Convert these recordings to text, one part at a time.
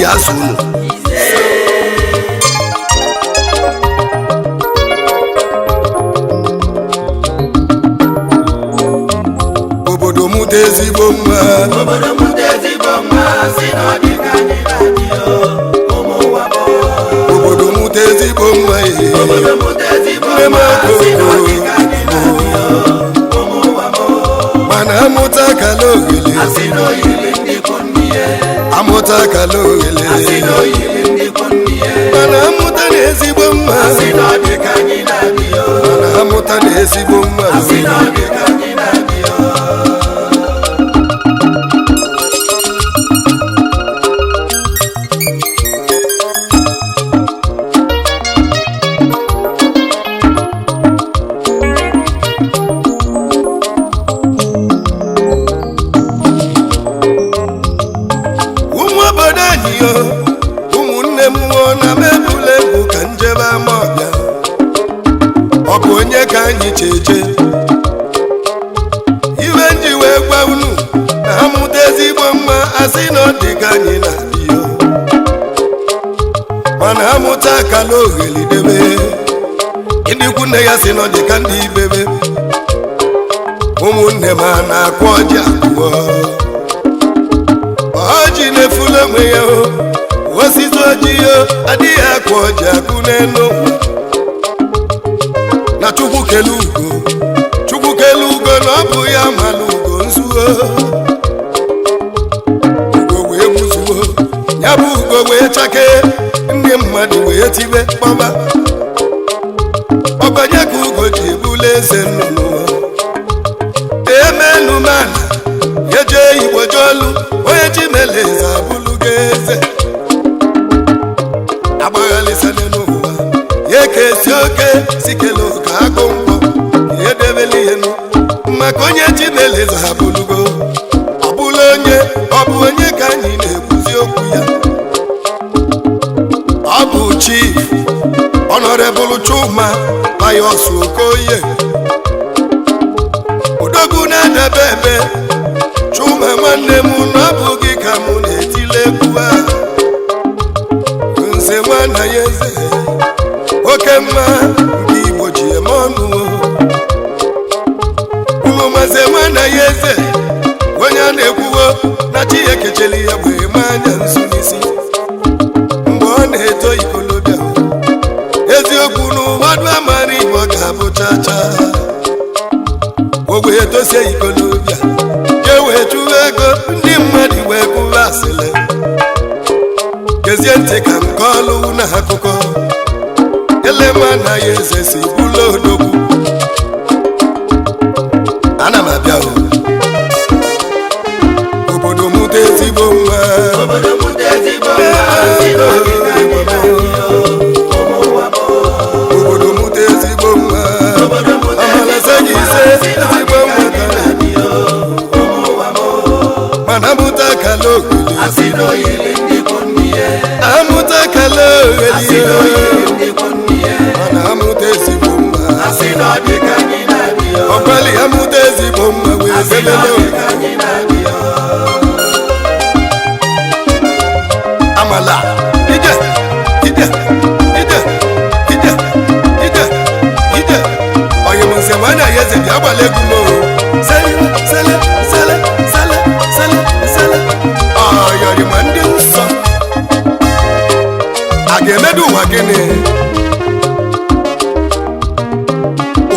ya sunu obodo mụta ezigbo mma si n'ọdị ka anyị na-adị ụmụ ụwa bụ obodo mụta ezigbo mma obodo mụta ezigbo mma si n'ọdị ka anyị na-adị ụmụ ụwa bụ mana amụta kala oghele asị n'oyili ndị kwụ ndị amụta kala oghele asị n'oyili ndị kwụ ndị mana amụta na ezigbo mma asị n'ọdị ka anyị na-adị mana amụta na ezigbo mma asị n'ọdị ka anyị na-adị ụmụnne m nwụọ na mebụla egwu ka njebe ama ọbịa ọ bụ onye ka anyị cheche iwe nji wee gwa unu na amụta ezigbo mma asị na ọ dị ka anyị na-adị mana amụta akala ogheli debe ndị ikwu nne ya sị na ọ dị ka ndị ibebe ụmụnne m a na-akụ ọjị akụọ ọjị na-efula onwe ya osisi ọjị ya adịghị akụ ọjị akụ n'elu na chukwu kele ugo na ọ bụ ya mala ugo nzuo ugo wee gbuzuo ya bụ ugo wee chake ndị mmadụ wee tibe kpọba ọbanye ka ugo ji ebula eze nnụnụ emenumana ya jee igbo jolu onye ji mele eze abụlụgo eze agbaghalịsana n'ụwa ya kesi oke sikele oke agụ mkpọ ya edebele ihe maka onye ji mele eze abụlụgo ọ bụ onye ka anyị na-ekwuzi okwu ya ọ bụ Chief Honorable Chuma Pius Okoye odogwu na-adaba ebe Chuma nwanne m na ọ bụ gị ka mụ na-etile egwu a nze nwanna ya eze oke mma nke Igbo ji eme ọnụ ụmụmaze nwanna ya eze onye a na-ekwuwo na chi ya ekecheli ya bụ eme anya nzu n'isi mgbe ọ na-eto ikolobịa eziokwu n'ụfọdụ amara Igbo ga-abụ chacha o wee dosie ikolobịa ka e wee chụwa ego ndị mmadụ wee kwuwa asịlị gezie ntị ka m kọọlụ na akụkọ elema na ya eze si bụlụ odogwu ana m abịa obodo mụta ezigbo mma obodo mụta ezigbo mma amalase gị ise ezigbo mma mana amụta kala ogheli amụta kala ogheli mana amụta ezigbo mma ọkwali amụta ezigbo mma wee zelele amala ije onye m nze nwanne ya eze bịa gbala egwu m sele ọyọrị ma ndị nsọ a ga-emedu ụwa gịnị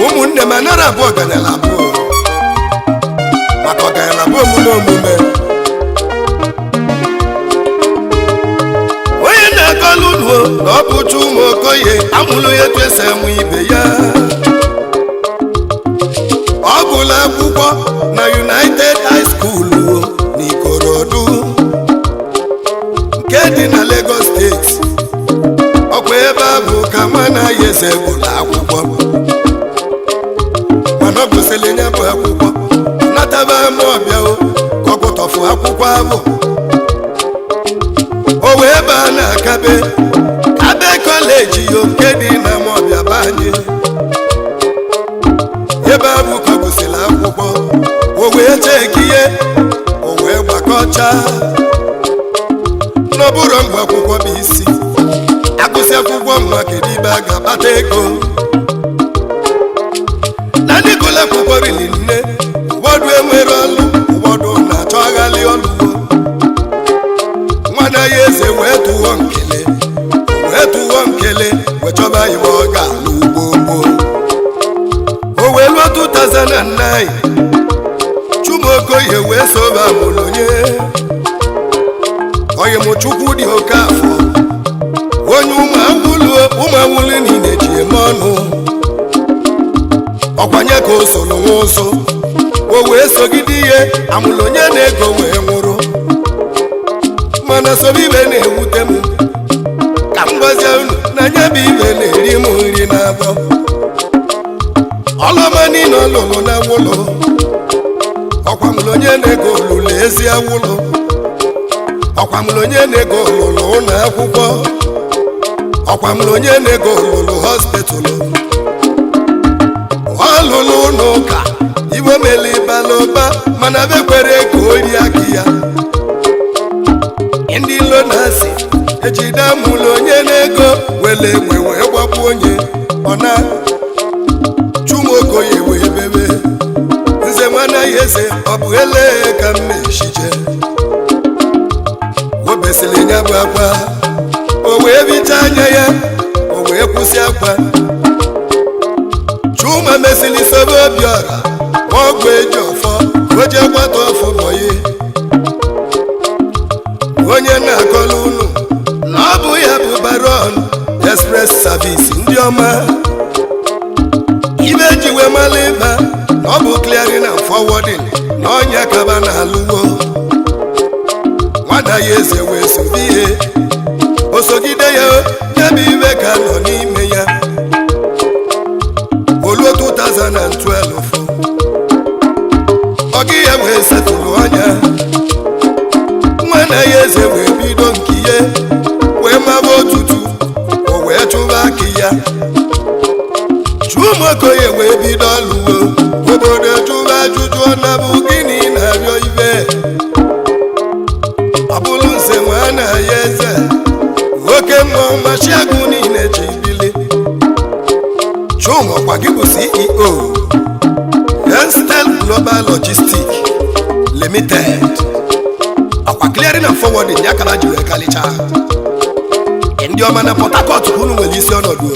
ụmụnne m anara abụọ ọganala abụọ maka ọganala abụọ omume onye na-akọlụ unu na ọ bụ Chuma Okoye amụlụ ya etu esi amụ ibe ya ọ gụla akwụkwọ na United High School n'Ikorodu nke dị na Lagos steeti ọkwa ebe ahụ ka nwana ya eze gụla akwụkwọ mana ọ gụsịrị ya bụ akwụkwọ nataba ama ọbịa ka ọ gụtọfụ akwụkwọ ahụ o wee baa na Akabe kọleji nke dị na Amawbia banye ebe abụ ka gụsịrị akwụkwọ o wee cheki ihe o wee gbakọcha mana ọ bụrụ ngwa akwụkwọ bụ isi agụsị akwụkwọ nwa kedu ibe a ga-akpata ego na ndị gụlụ akwụkwọ rili nne ụfọdụ enwere ọlụ ụfọdụ na-achọ aghalị ọlụ nwana ya eze wee tụọ nkele wee chọba iwe ọ ga-alụ ugbo o wee lụọ 2009 Chumokoye wee soba Amulonye oye Chukwu dị oke afọ onye ụmụawụlụ niile ji eme ọnụ ọkwanye ka o soro n'ụzọ o wee sogide ihe Amulonye na-ego wee nwụrụ mana sobe ibe na-ewute m ka m gwazie unu na anya bụ ibe na-eri m nri n'abọ ọlọma niile ọlụlụ na nwụlụ ọkwamulonye na-ego olulu ezi awụlụ ọkwamulonye na-ego olulu ụlọ akwụkwọ ọkwamulonye na-ego olulu hospitalụ ọlụlụ n'ụka igbo mele balụba mana bekwere ka ori aka ya ndị ilo na-asị ejide Amulonye na-ego wele egbe wee gbapụ onye ọna Chumokoye wee bebe nze nwana ya eze ọ bụ ele ka mmechije o besịrị nya bụ akwa o wee bicha anya ya o wee kwụsị akwa Chuma mesịrị sobe Obiora ọgwụ eji ọfọ o jee gbata ọfọ bọyị onye na-akọlụ unu na ọ bụ ya bụ Baron Express Service ndị ọma ibe ji wee mala ịba na ọ bụ clearing and forwarding na ọnya kaba na alụwo nwada ya eze wee sobe ihe o sogide ya ya bụ ibe ka nọ n'ime ya oluo 2012 ọgị ya wee setụlụ anya nwana ya eze wee bido nke ihe wee maba otutu o wee chụba aka ya Chumokoye wee bido ọlụwo obodo jụrụ ajụjụ na bụ gịnị na-arịọ ibe ọ bụrụ nze nwana ya eze oke mmụọ machiagụ niile ji bili Chuma ọkwa gị bụ CEO Enstel Global Logistics Limited ọkwa clearing and forwarding ya kala jiri ekalicha ndị ọma na Port Harcourt unu nwere isi ọnọdụ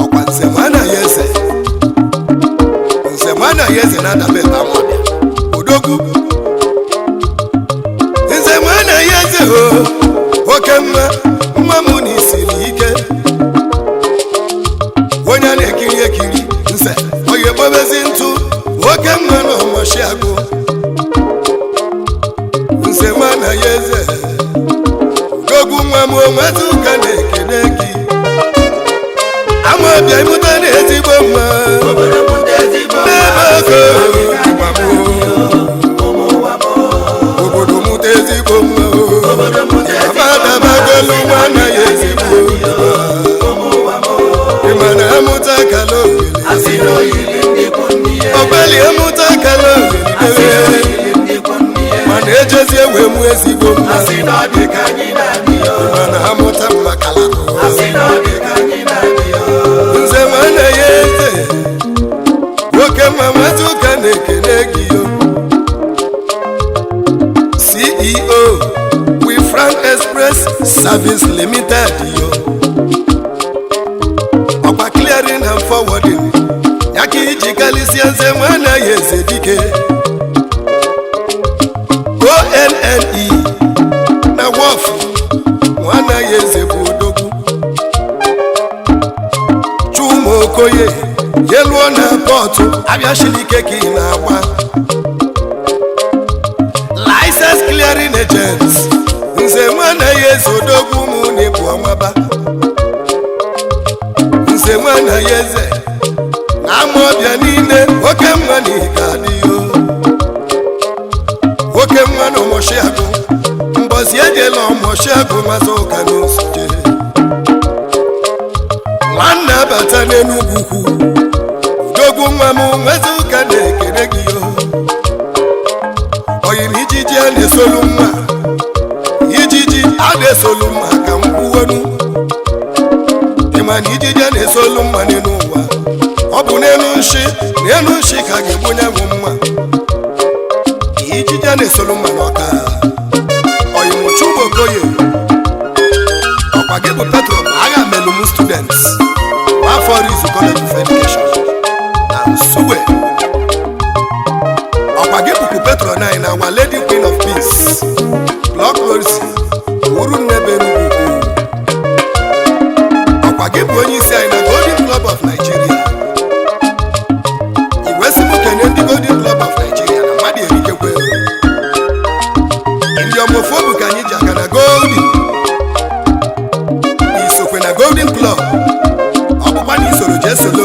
ọkwa nze nwana ya eze na-adabe amọbịa odogwu nze nwana ya eze oke mma m na isiri ike onye na-ekiri ekiri nze oye gbobezi ntụ oke mma na ọmọchiagụ nze nwana ya eze odogwu nwa m onwezi ụka na-ekele gị amọbịa ịmụta na ezigbo mma obodo mụta ezigbo mma amadabagolu nwana ya ezigbo ịmana amụta kala ọgbali amụta kala mana ejezie wee mụ ezigbo mma ịmana amụta mmakala nze nwana ya eze nwoke mamazi ụka na-ekele gị CEO Wifran Express Service Limited ọkwa clearing and forwarding ya ka iji kalisia nze nwana ya eze dike ONNE na Wọf nwana ya eze bụ odogwu Chumokoye yeluo na pọtụ abịashilike ka ị na-agba license clearing agents nze nwana ya eze odogwu mụ na ịbụ ọnwaba nze nwana ya eze na Amọbịa niile oke mma na ịga adịyo oke mma na ọmọchiagụ mbọsi ejela ọmọchiagụ mazụ ụka n'osije nwanne abata n'Enugwu ukwu odogwu nwa m nwezi ụka na-ekele gị oyiri ijiji a na-esolu nwa ijiji na-esolu mma ka m kwuwenu ịma na ijije na-esolu mma n'elu ụwa ọ bụ n'elu nshi ka a ga-egbunye bụ mma ijije na-esolu mma n'ọka Oyimụcha Ụmụokoye ọkwa gị bụ Petro agha melụmụ students afọ Orizu College of Education na Nsugbe ọkwa gị bụkwu Petro 9 na Our Lady Queen of Peace Block Mercy uru nnebe Enugu ọkwa gị bụ onye isi anyị na Golden Club of Nigeria iwesimu kenye ndị Golden Club of Nigeria na mmadụ erikekwe ndị ọmụfobu ka anyị ji aka na Golden isokwe na Golden Club ọ bụkwa na isoro jee solo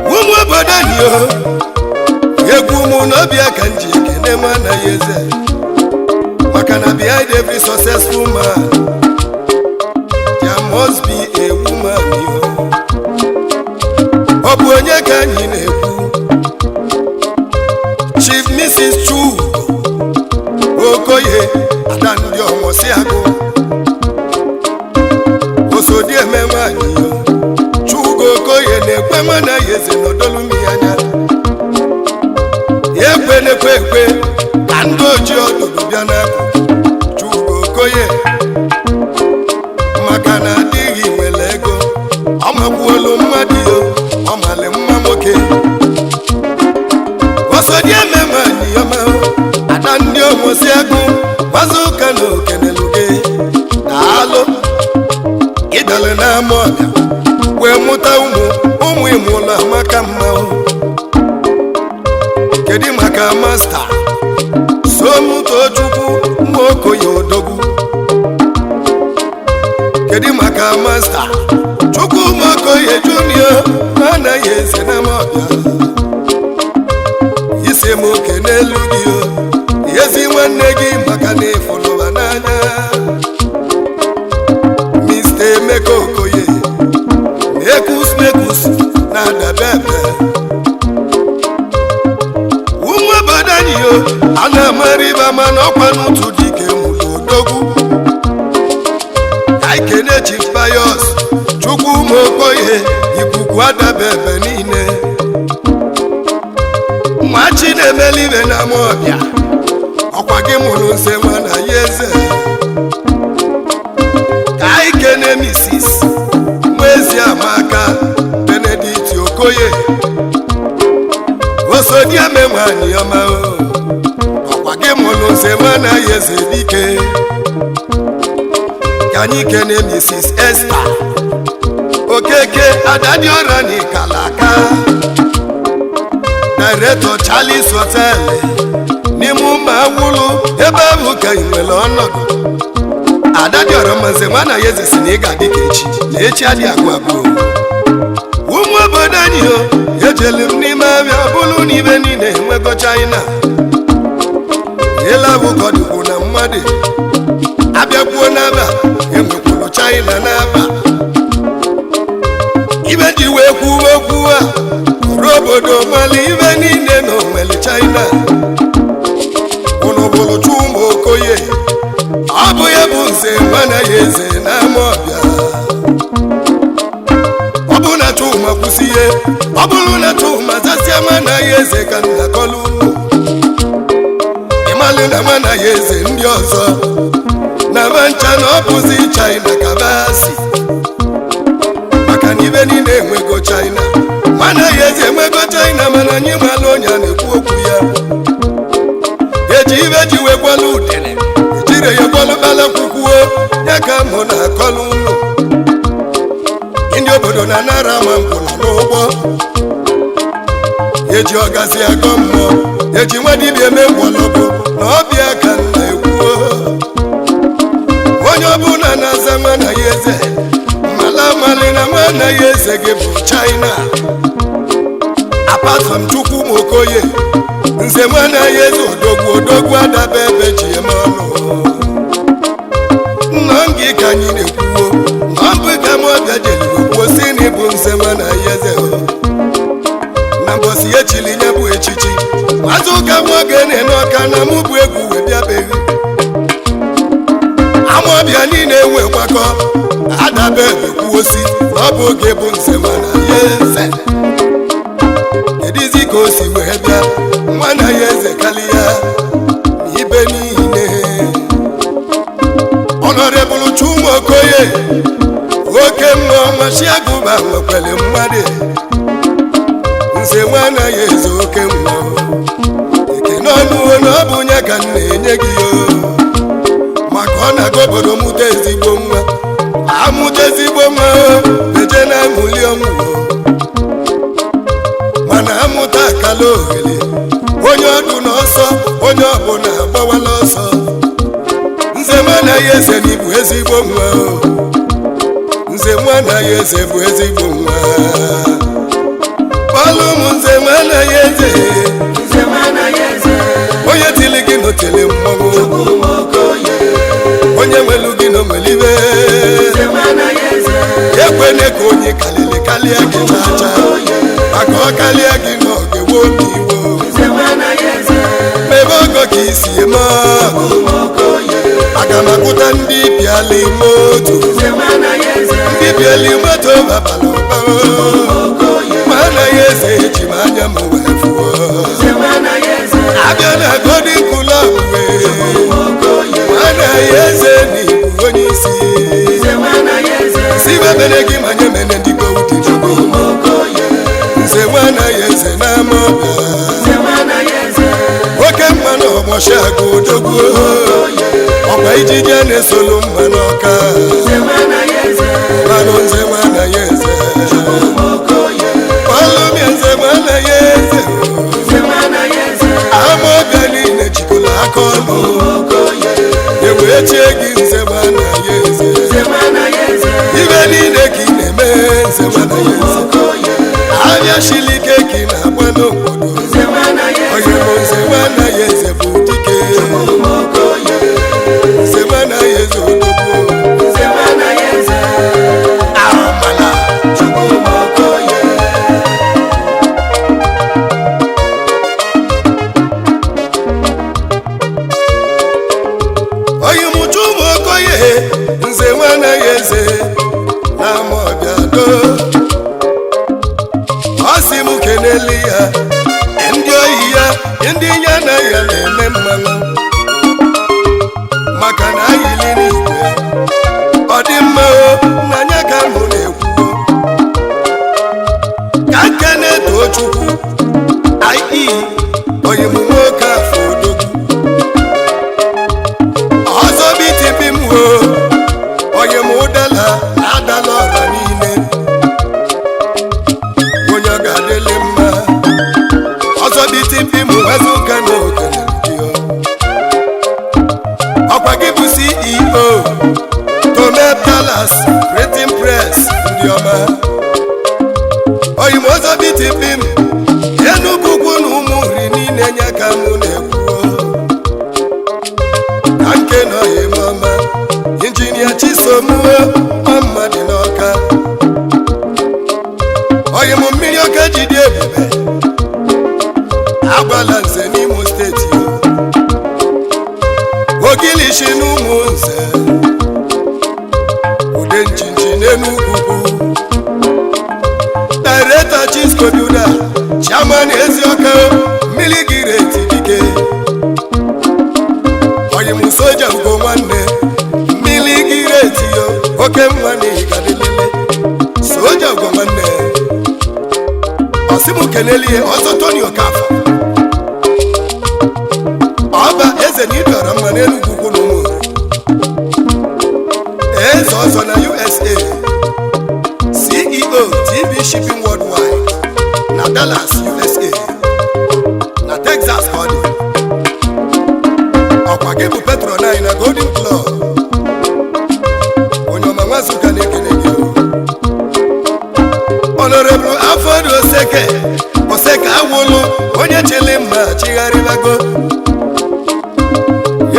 ụmụ obodo anyị egwu ụmụ n'obi aka nji ekene m anaghị eze maka na behind every successful man there must be a woman ọ bụ onye ka anyị na-ekwu Chief Mrs. Okoye ada ndị ọmọsi agụ osodieme nwanyị Okoye na-ekwe nwana ya eze n'odolumi anya ekwe ka ndị oji ọdụdụ bịa n'akụ Okoye maka na adịghị nwere ego ọ makwuolu mmadụ ọ mali mma nwoke osodieme nwanyị ọma ada ndị ọmọsi agụ gbazi ụka na okeneluge daalụ ịdale n'ama ọbịa wee mụta ụmụ ịmụlọ amaka mma kedu maka masta Somutochukwu Ụmụokoye odogwu kedu maka masta Chukwu Ụmụokoye Junior anaghị eze na mọbịa isi m oke n'elu gị ezi nwanne gị maka na ịfụlụwa n'anya Mr. Emeka Okoye mekus na-adabebe ụmụ obodo anyị a na-amariba mana ọkwa n'otu dike mụrụ odogwu ka ikene Chief Pius Chukwu Ụmụokoye ikuku adabebe niile nwachi na-emeli ibe na Amawbia ọkwa gị mụrụ nse nwana ya eze ka ikene Mrs. Nweziamaka Benedict Okoye osodieme nwanyị ọma ọkwa gị mụrụ nze nwana ya eze dike ka anyị kene Mrs. Esther Okeke Adadiora n'Ikalaka Director Charlie's Hotel n'ime Ụmụawụlụ ebe ahụ ka ị nwere ọnọdụ Adadiora nze nwana ya eze si na ị ga-adị ka echi na echi adị agwụ agwụ ụmụ obodo anyị ejelu m n'ime abịa bụrụ na ibe niile enwego China ịlabụkọdịkwu na mmadụ abịakwuo n'aba enwekwuru China n'aba ibe ji wee kwuo okwu a ruo obodo mali ibe niile na onwere China unu bụrụ Chukwu Ụmụokoye ọ bụ ya bụ nze nwana ya eze na Amawbia ọ bụ na Chuma kwụsị ihe ọ bụrụ na Chuma zasịa nwana ya eze ka nna kọlụ unu ịmalụ na nwana ya eze ndị ọzọ na mancha na ọ bụzi China ka basi maka na ibe niile enwego China nwana ya eze enwego China mana anyị malụ onye a na-ekwu okwu ya eji ibe ji wekwala udele ejire ya kwalụkpala kwukwuo ya ka mụ na akọlụ ụlọ ndị obodo na nara ma mkpụrụ n'ụgbọ eji ọgazi agọ mmụọ eji nwa dibịa eme ngwọlọgwụ na ọbịa ka nna ekwuo onye ọbụla na-aza nwana ya eze mali na nwana ya eze gị bụ China apart from Chukwu Ụmụokoye nze nwana ya eze odogwu adabebe ji eme ọnụ nna gị ka anyị na-ekwuo ọ bụ ka Amawbia jeligokwuo si na ịbụ nze nwana ya eze na mbọsi echili ya bụ echichi mazụ ụka nwoke na-ene ọka na mụ bụ egwu wee bịabeghị okorobịa niile enwekwakọ adabe ekwuosi na ọ bụ oge bụ nze mana ya eze edizi ka o si wee bịa nwa na ya eze kalịa ibe niile Honorable Chumo Okoye oke mmụọ Mashiagụba nwekwele mmadụ nze nwa na ya eze oke mmụọ ekene ọnụ na ọ bụ onye ka m na-enye gị maka ọ na-aga obodo mụta ezigbo nwa amụta ezigbo nwa eje na amụli ọmụgwọ mana amụta akala ohere onye ọdụ n'ọsọ onye ọbụla agbawala ọsọ nze nwa na ya eze n'ịbụ ezigbo nwa nze nwa na ya eze bụ ezigbo nwa kpọlụ m nze nwa na ya eze onye tili gị n'otele mmọnwụ onye nwelu gị n'omelibe ekwene ka onye kalili kalịa gị chacha maka ọ kalịa gị n'oge wobi iwo mebe ogo ka isi eme aga m akụta ndị bịala ime otu ndị bịala ime otu babala ụba ma anaghị eze eji m anya m wee fụọ abịa na godi klọb ma anaghị eze n'ibu onye isi si webere gị manye mene ndị gowudi nze nwa anaghị eze n'ama oke mma na ọgbọshiagụ odogwu ọkwa ijije na-esolu mma n'ọka manụ nze nwa anaghị eze ọlụmịa nze nwa anaghị eze ama ọbịa niile jikọla aka ọnụ ewee chie gị nze nwa anaghị eze ibe niile ka ị na-eme nze nwa anaghị eze abịa shili ike ka ị na-agba n'obodo onye bụ nze nwa anaghị eze bụ dike nze nwa anaghị eze odogwu amala onye mụchu ụmụ Okoye nze nwa anaghị eze na amọbịado ọ sị m keneli ya ndị oyi ya ndị ya na ya na-eme mmanụ maka na ayili n'igwe ọ dị mma n'anya ka mụ na-ekwu ka nke na-eto Chukwu ie onye m nwoke afọ odogwu ọzọ bitibi m onye m ụdala na-adala ọra niile onye ọ ga-adịlị mma ọzọ bitibi m wezuga n'okele ọkwa gị bụ CEO Tomep Dallas Printing Press ndị ọma oyim ọzọ bitibi m Enugu ugwu na ụmụ nri niile nya ka mụ na-ekwu ka nke na oyim ọma injinia Chisom mmadụ n'ọka oyim mmiri ọka jide ebube agbala nze n'Imo steeti ogilishi n'ụmụ nze ude njinji n'Enugu Director Chisco Builder Chairman Ezioka mmiri gireti dike oyim soja ugo nwanne mmiri gireti oke nwanne ịgadịlele soja ugo nwanne ọsịmụ kenelie ọzọ Tony Okafọ ọba eze na ịdọrọ mma n'Enugu ugwu na ụmụ eze ọzọ na USA CEO TV Shipping Worldwide na Dallas USA na Texas ka ọ dị ọkwa gị bụ Petro 9 na Golden Club onye ọma nwazuka na-ekene gị Honorable Afọdụ Oseke awụlụ onye chili mma chigharịbago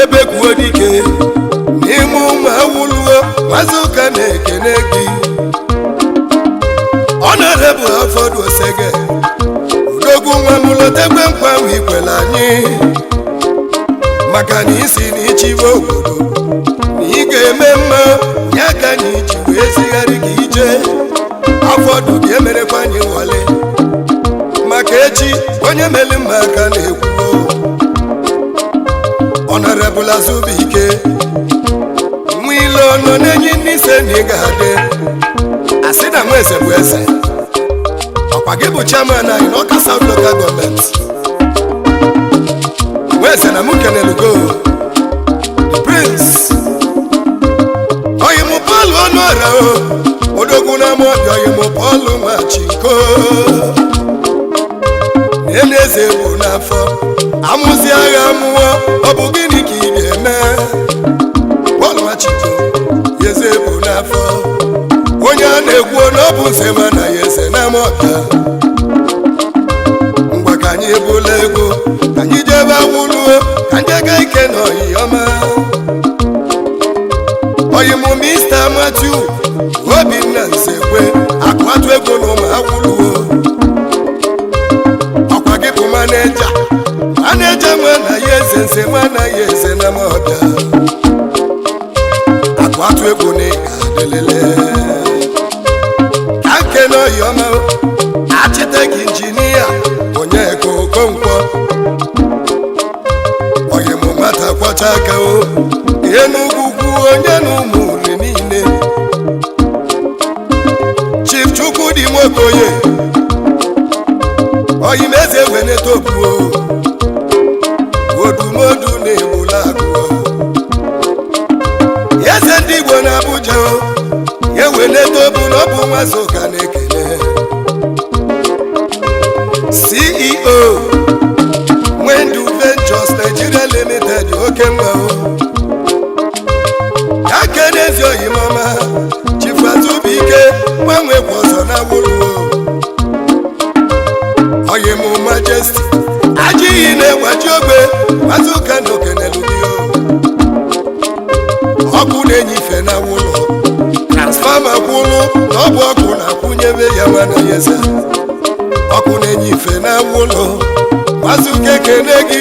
ebe kwuo dike n'ime ụmụ awụlụo nwazuka na-ekene gị Honorable Afọdụ Oseke odogwu nwa m lotekwe nkwa ahụ ikwele anyị maka na isi na ichiwe obodo na ị ga-eme anyị ji wee zigharị gị ije afọdụ gị emerekwa anyị nwale maka echi onye meli mma aka na-ekwu Honorable Azubike nwa ile ọnọ na-enyi n'ise na ị ga-adị asị na nwa eze bụ eze ọkwa gị bụ chairman anyị n'Awka South Local Government nwa eze na mụ kenelugo the prince oyimu Paul Ọnụọra odogwu na Amawbia oyimu Paul Nwachinko na eze bụ n'afọ amụzi agha mmụọ ọ bụ gịnị ka ị ga-eme Paul Nwachinko eze bụ n'afọ onye a na-ekwu na ọ bụ nze ma na ya eze na Amawbia ngwa ka anyị ebula ego ka anyị jebe awụluo ka ndị ga ike na oyi ọma oyimu Mr. Matthew Obinna Nsekwe akụatụ ego na ụmụ awụluo ọkwa gị bụ maneja nwa na ya eze nze nwa na ya eze na Amawbia akụatụ ego na ịga delele ka nke na oyi ọma Architect Engineer Onyeka Okonkwo oyimu nwata kwọcha aka Enugwu onye na ụmụ nri niile Chief Chukwudi Nwokoye oyimu eze Wenetobuo odumodu na-egbula agụọ eze ndị Igbo na Abuja Wenetobu na ọ bụ Nwazoka na-ekele CEO Wendu Ventures Nigeria Limited oke mma ya kenezi oyimọma Chief Azubike gbanwekwa ọzọ na wuluo oyimu Majesty Ajiyi na-egwaji ogbe Nwazoka na okenelugio ọkụ na-enyife na wụlọ transfama kwụlụ na ọ bụ ọkụ na-akwụnyebe ya nwana ya eze ọkụ na-enyife na wụlọ Nwazoka kene gị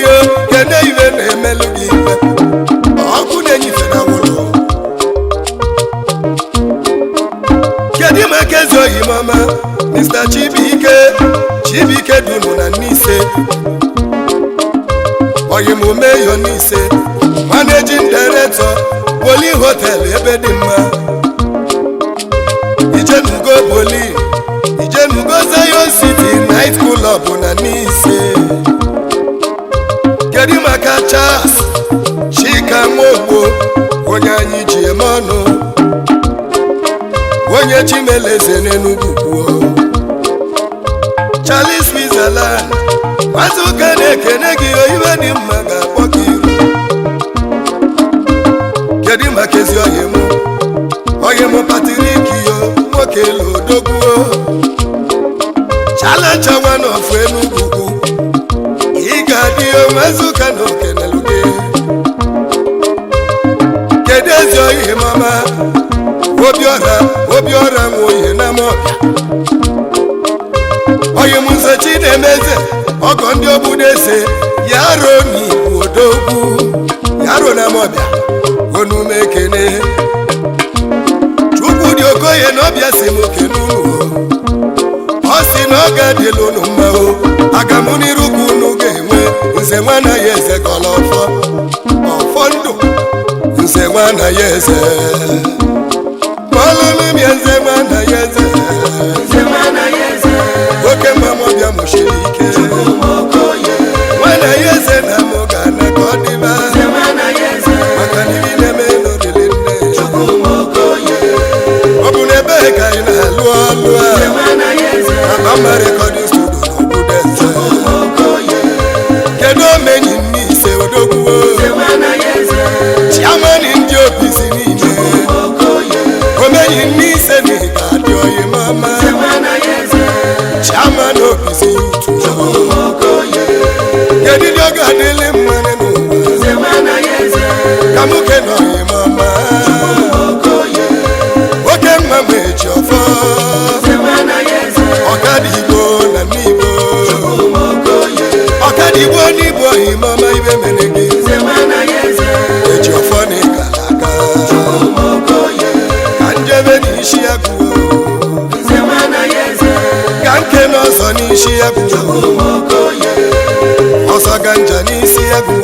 kene iwe na-emelụ gị ife ọkụ na-enyife na wụlọ kedu maka eze oyimọma Mr. Chibike dunu na Nise oyimu Mayor Nise Managing Director Boli Hotel ebe dị mma Ijenugo Boli Ijenugo Zion City Night Club na Nise kedu maka Charles Chika Nwogbo onye anyị ji eme ọnụ onye Chimeleze n'Enugu kwuo Charlie Switzerland Nwazoka na-ekene gị iwe dị mma ga-akpọ gị iru kedu maka ezi oyimu Patrick nwoke Lodogwu Challenge one of Enugu ị ga-adị Nwazoka na okeneluge kedu ezi oyimọma Obiora nwoye na Amawbia oyimu Nze Chinemeze ọgọ ndị Ogbudeze Yaro n'Igbo Odogwu Yaro na Amawbia onume ekene Chukwudi Okoye na Ọbịa si m okenu ọ sị na ọ ga-adịlụ unu mma agamụ n'iru ka unu ga-enwe nze nwana ya eze gọlọ ọfọ ndụ nze nwana ya eze malụlụ bịa nze nwana ya eze oke mma Amawbia mụchiri ike nwana ya eze na mụ ga-ana ka ọ dịba maka na ibi na-eme n'olili nne ọ bụ n'ebe ka anyị na-alụ ọlụ Abama Recording Studio n'Ogbudeze kedu omenyi Nise Odogwu Chairman ndị opisi niile omenyi Nise na ị ga-adị oyimọma Chairman opisi YouTube kedu ndị ọ ga-adịlị mmanụ n'ụwa ka mụ ke na oyimọma oke mma ma eji ọfọ Ọkadigbo na n'Igbo Ọkadigbo n'Igbo oyimọma ibe mene gị eji ọfọ na ịkala aka ka ndị n'isi egwu ọsọ ganja n'isi egwu